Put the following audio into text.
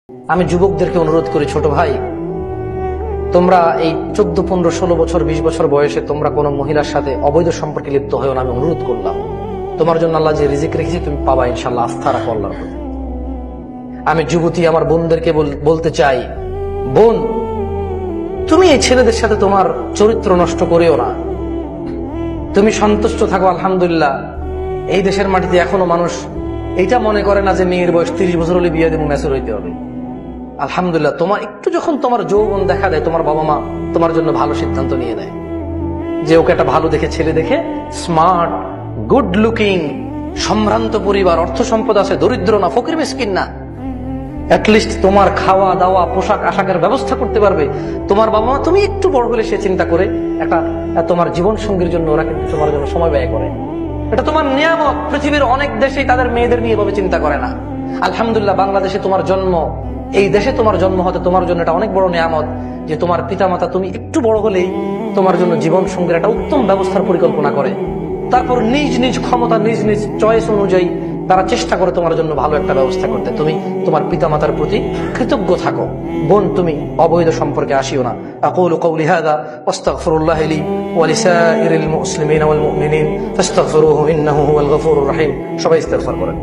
আমি যুবকদেরকে অনুরোধ করি, ছোট ভাই, তোমরা এই 14, 15, 16 বছর 20 বছর বয়সে তোমরা কোনো মহিলার সাথে অবৈধ সম্পর্কে লিপ্ত হয়েও না। আমি অনুরোধ করলাম, তোমার জন্য আল্লাহ যে রিজিক রেখেছি তুমি পাবা ইনশাল্লাহ। আস্থা রাখো আল্লাহর প্রতি। আমি যুবতী আমার বোনদেরকে বলতে চাই, বোন, তুমি এই ছেলেদের সাথে তোমার চরিত্র নষ্ট করিও না। তুমি সন্তুষ্ট থাকো। আলহামদুলিল্লাহ, এই দেশের মাটিতে এখনো মানুষ এইটা মনে করে না যে মেয়ের বয়স 30 বছর হলে বিয়ে দেবো, ম্যাচুর হইতে হবে। আলহামদুলিল্লাহ, তোমার একটু যখন তোমার যৌবন দেখা দেয়, তোমার বাবা মা তোমার জন্য ভালো সিদ্ধান্ত নিয়ে নেয় যে ওকে একটা ভালো দেখে ছেলে দেখে, স্মার্ট, গুড লুকিং, সম্ভ্রান্ত পরিবার, অর্থ সম্পদ আছে, দরিদ্র না, ফকির মিসকিন না, অ্যাটলিস্ট তোমার খাওয়া দাওয়া পোশাক আশাকের ব্যবস্থা করতে পারবে তোমার বাবা মা। তুমি একটু বড় হলে সে চিন্তা করে একটা তোমার জীবন সঙ্গীর জন্য ওরা কিন্তু তোমার জন্য সময় ব্যয় করে। এটা তোমার নিয়ামত। পৃথিবীর অনেক দেশেই তাদের মেয়েদের নিয়ে এভাবে চিন্তা করে না। আলহামদুলিল্লাহ, বাংলাদেশে তোমার জন্ম, এই দেশে তোমার জন্ম হতে তোমার জন্য এটা অনেক বড় নিয়ামত যে তোমার পিতামাতা তুমি একটু বড় হলেই তোমার জন্য জীবন সঙ্গীর একটা উত্তম ব্যবস্থার পরিকল্পনা করে। তারপর নিজ নিজ ক্ষমতা, নিজ নিজ চয়েস অনুযায়ী তারা চেষ্টা করে তোমার জন্য ভালো একটা ব্যবস্থা করতে। তুমি তোমার পিতামাতার প্রতি কৃতজ্ঞ থাকো। বোন, তুমি অবৈধ সম্পর্কে আসিও না। আকুলু কওলি হাযা ওয়াস্তাগফিরুল্লাহ লি ওয়া লিসাইরিল মুসলিমিনা ওয়াল মুমিনিন ফাস্তাগফিরুহু ইন্নাহু হুয়াল গফুরুর রহিম। সবাই ইস্তিগফার করেন।